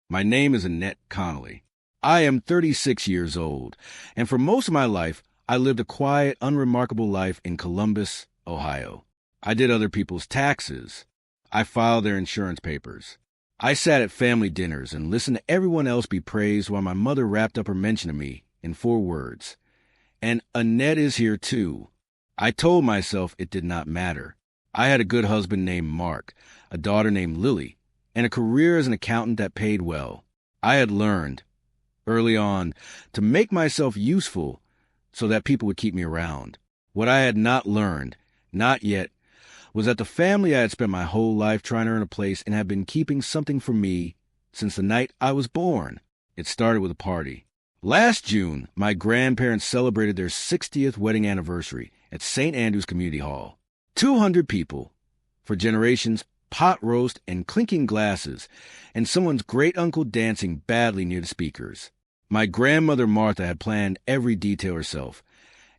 My name is Annette Connolly. I am 36 years old, and for most of my life, I lived a quiet, unremarkable life in Columbus, Ohio. I did other people's taxes. I filed their insurance papers. I sat at family dinners and listened to everyone else be praised while my mother wrapped up her mention of me in 4 words. And Annette is here too. I told myself it did not matter. I had a good husband named Mark, a daughter named Lily, and a career as an accountant that paid well. I had learned, early on, to make myself useful so that people would keep me around. What I had not learned, not yet, was that the family I had spent my whole life trying to earn a place and had been keeping something from me since the night I was born. It started with a party. Last June, my grandparents celebrated their 60th wedding anniversary at St. Andrew's Community Hall. 200 people, for generations, pot roast and clinking glasses, and someone's great-uncle dancing badly near the speakers. My grandmother Martha had planned every detail herself.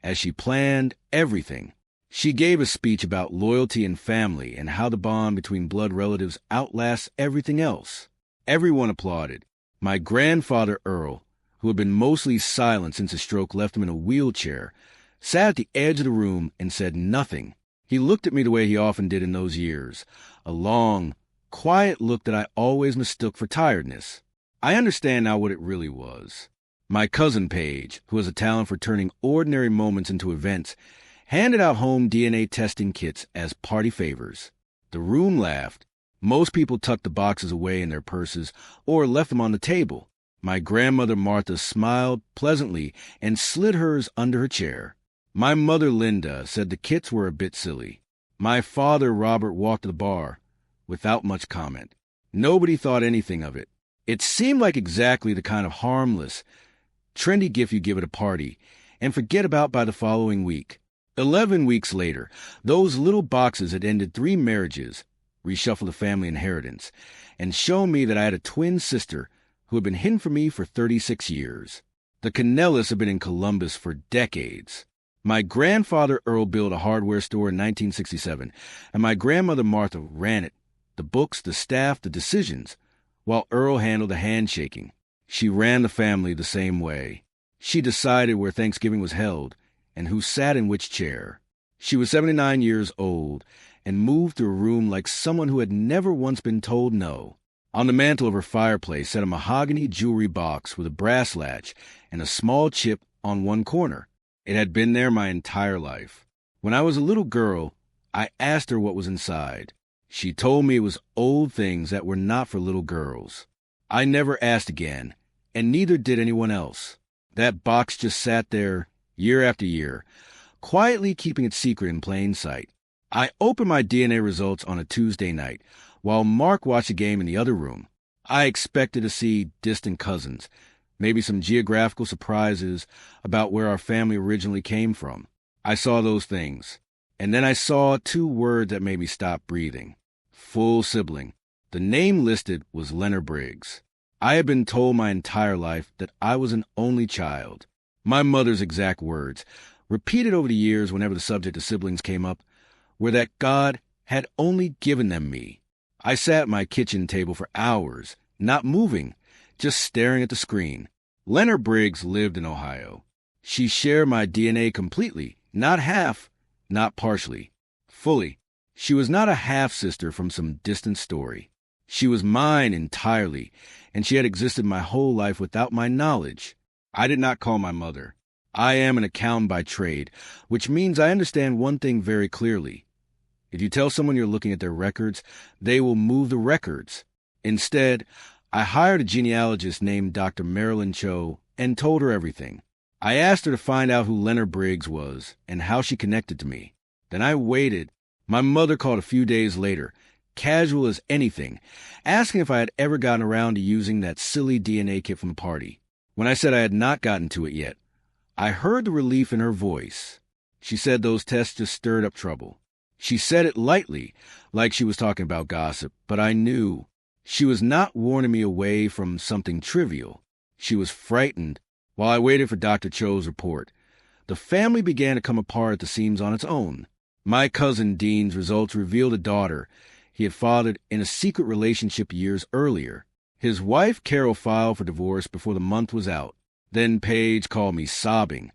As she planned everything, she gave a speech about loyalty and family and how the bond between blood relatives outlasts everything else. Everyone applauded. My grandfather Earl, who had been mostly silent since his stroke left him in a wheelchair, sat at the edge of the room and said nothing. He looked at me the way he often did in those years, a long, quiet look that I always mistook for tiredness. I understand now what it really was. My cousin Paige, who has a talent for turning ordinary moments into events, handed out home DNA testing kits as party favors. The room laughed. Most people tucked the boxes away in their purses or left them on the table. My grandmother Martha smiled pleasantly and slid hers under her chair. My mother Linda said the kits were a bit silly. My father Robert walked to the bar without much comment. Nobody thought anything of it. It seemed like exactly the kind of harmless, trendy gift you give at a party and forget about by the following week. 11 weeks later, those little boxes had ended 3 marriages, reshuffled the family inheritance, and shown me that I had a twin sister who had been hidden from me for 36 years. The Canellis had been in Columbus for decades. My grandfather Earl built a hardware store in 1967, and my grandmother Martha ran it, the books, the staff, the decisions, while Earl handled the handshaking. She ran the family the same way. She decided where Thanksgiving was held and who sat in which chair. She was 79 years old and moved through a room like someone who had never once been told no. On the mantel of her fireplace sat a mahogany jewelry box with a brass latch and a small chip on one corner. It had been there my entire life. When I was a little girl, I asked her what was inside. She told me it was old things that were not for little girls. I never asked again, and neither did anyone else. That box just sat there, year after year, quietly keeping its secret in plain sight. I opened my DNA results on a Tuesday night, while Mark watched a game in the other room. I expected to see distant cousins, maybe some geographical surprises about where our family originally came from. I saw those things, and then I saw 2 words that made me stop breathing. Full sibling. The name listed was Leonard Briggs. I had been told my entire life that I was an only child. My mother's exact words, repeated over the years whenever the subject of siblings came up, were that God had only given them me. I sat at my kitchen table for hours, not moving, just staring at the screen. Leonard Briggs lived in Ohio. She shared my DNA completely, not half, not partially, fully. She was not a half-sister from some distant story. She was mine entirely, and she had existed my whole life without my knowledge. I did not call my mother. I am an accountant by trade, which means I understand one thing very clearly. If you tell someone you're looking at their records, they will move the records. Instead, I hired a genealogist named Dr. Marilyn Cho and told her everything. I asked her to find out who Leonard Briggs was and how she connected to me. Then I waited. My mother called a few days later, casual as anything, asking if I had ever gotten around to using that silly DNA kit from the party. When I said I had not gotten to it yet, I heard the relief in her voice. She said those tests just stirred up trouble. She said it lightly, like she was talking about gossip, but I knew. She was not warning me away from something trivial. She was frightened. While I waited for Dr. Cho's report, the family began to come apart at the seams on its own. My cousin Dean's results revealed a daughter he had fathered in a secret relationship years earlier. His wife, Carol, filed for divorce before the month was out. Then Paige called me sobbing.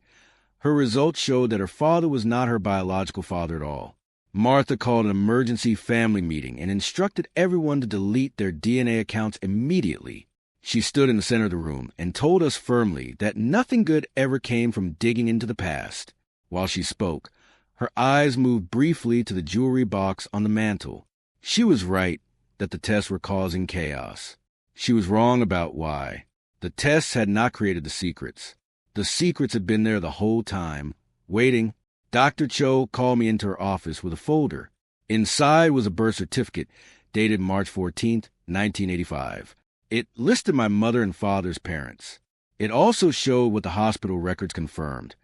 Her results showed that her father was not her biological father at all. Martha called an emergency family meeting and instructed everyone to delete their DNA accounts immediately. She stood in the center of the room and told us firmly that nothing good ever came from digging into the past. While she spoke, her eyes moved briefly to the jewelry box on the mantel. She was right that the tests were causing chaos. She was wrong about why. The tests had not created the secrets. The secrets had been there the whole time, waiting. Dr. Cho called me into her office with a folder. Inside was a birth certificate dated March 14, 1985. It listed my mother and father's parents. It also showed what the hospital records confirmed.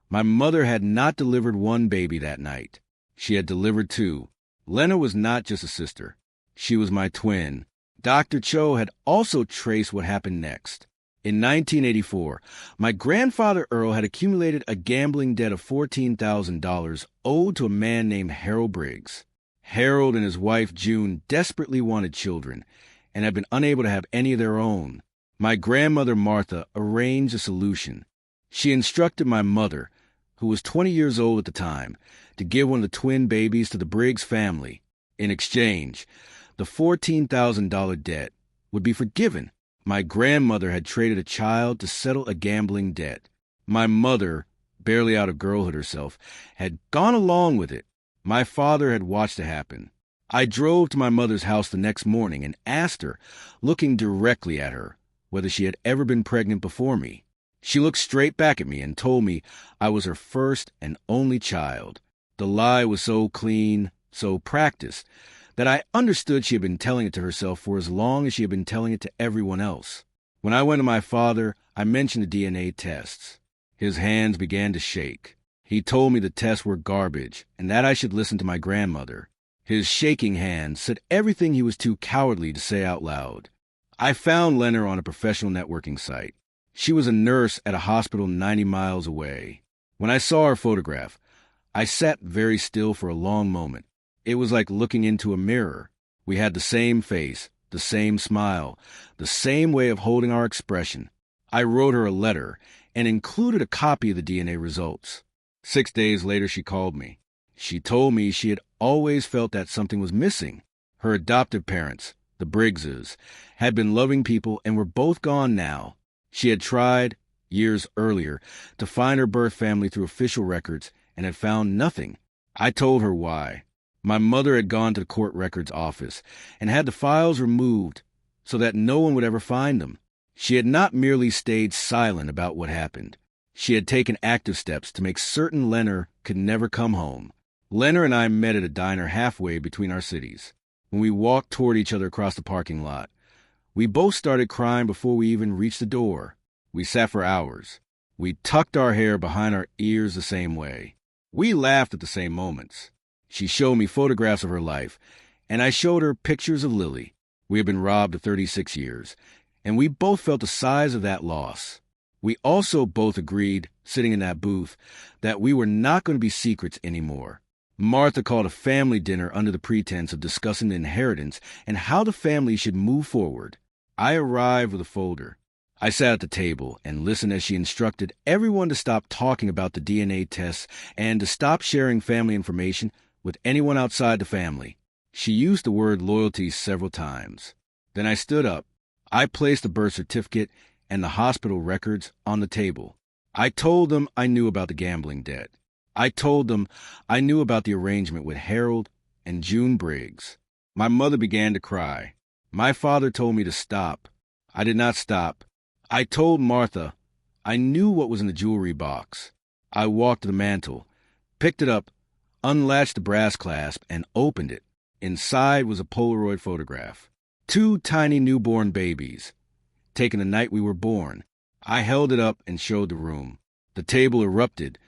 My mother had not delivered one baby that night. She had delivered two. Lena was not just a sister. She was my twin. Dr. Cho had also traced what happened next. In 1984, my grandfather Earl had accumulated a gambling debt of $14,000 owed to a man named Harold Briggs. Harold and his wife June desperately wanted children and had been unable to have any of their own. My grandmother Martha arranged a solution. She instructed my mother, who was 20 years old at the time, to give one of the twin babies to the Briggs family. In exchange, the $14,000 debt would be forgiven. My grandmother had traded a child to settle a gambling debt. My mother, barely out of girlhood herself, had gone along with it. My father had watched it happen. I drove to my mother's house the next morning and asked her, looking directly at her, whether she had ever been pregnant before me. She looked straight back at me and told me I was her first and only child. The lie was so clean, so practiced, that I understood she had been telling it to herself for as long as she had been telling it to everyone else. When I went to my father, I mentioned the DNA tests. His hands began to shake. He told me the tests were garbage and that I should listen to my grandmother. His shaking hand said everything he was too cowardly to say out loud. I found Lena on a professional networking site. She was a nurse at a hospital 90 miles away. When I saw her photograph, I sat very still for a long moment. It was like looking into a mirror. We had the same face, the same smile, the same way of holding our expression. I wrote her a letter and included a copy of the DNA results. 6 days later, she called me. She told me she had always felt that something was missing. Her adoptive parents, the Briggses, had been loving people and were both gone now. She had tried, years earlier, to find her birth family through official records and had found nothing. I told her why. My mother had gone to the court records office and had the files removed so that no one would ever find them. She had not merely stayed silent about what happened. She had taken active steps to make certain Lena could never come home. Lena and I met at a diner halfway between our cities. When we walked toward each other across the parking lot, we both started crying before we even reached the door. We sat for hours. We tucked our hair behind our ears the same way. We laughed at the same moments. She showed me photographs of her life, and I showed her pictures of Lily. We had been robbed of 36 years, and we both felt the size of that loss. We also both agreed, sitting in that booth, that we were not going to be secrets anymore. Martha called a family dinner under the pretense of discussing the inheritance and how the family should move forward. I arrived with a folder. I sat at the table and listened as she instructed everyone to stop talking about the DNA tests and to stop sharing family information with anyone outside the family. She used the word loyalty several times. Then I stood up. I placed the birth certificate and the hospital records on the table. I told them I knew about the gambling debt. I told them I knew about the arrangement with Harold and June Briggs. My mother began to cry. My father told me to stop. I did not stop. I told Martha I knew what was in the jewelry box. I walked to the mantel, picked it up, unlatched the brass clasp, and opened it. Inside was a Polaroid photograph. 2 tiny newborn babies, taken the night we were born. I held it up and showed the room. The table erupted,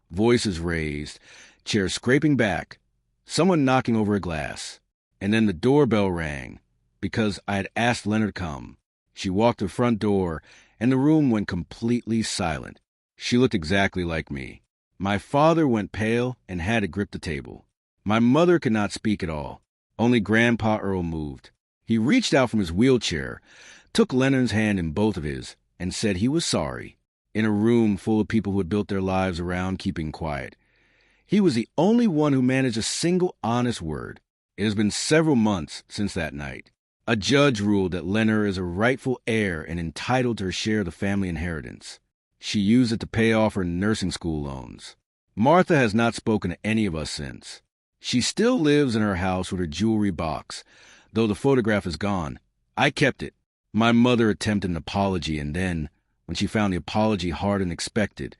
voices raised, chairs scraping back, someone knocking over a glass. And then the doorbell rang, because I had asked Lena to come. She walked to the front door, and the room went completely silent. She looked exactly like me. My father went pale and had to grip the table. My mother could not speak at all. Only Grandpa Earl moved. He reached out from his wheelchair, took Leonard's hand in both of his, and said he was sorry, in a room full of people who had built their lives around keeping quiet. He was the only one who managed a single honest word. It has been several months since that night. A judge ruled that Leonard is a rightful heir and entitled to her share of the family inheritance. She used it to pay off her nursing school loans. Martha has not spoken to any of us since. She still lives in her house with her jewelry box, though the photograph is gone. I kept it. My mother attempted an apology and then, when she found the apology hard and expected,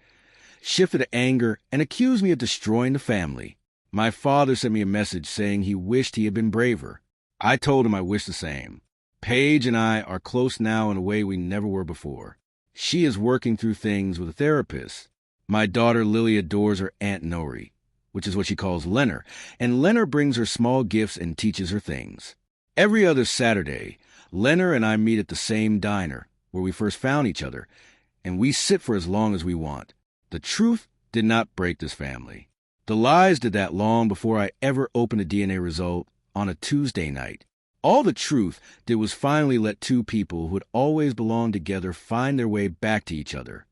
shifted to anger and accused me of destroying the family. My father sent me a message saying he wished he had been braver. I told him I wished the same. Paige and I are close now in a way we never were before. She is working through things with a therapist. My daughter Lily adores her Aunt Nori, which is what she calls Leonard, and Leonard brings her small gifts and teaches her things. Every other Saturday, Leonard and I meet at the same diner, where we first found each other, and we sit for as long as we want. The truth did not break this family. The lies did that long before I ever opened a DNA result on a Tuesday night. All the truth did was finally let two people who had always belonged together find their way back to each other.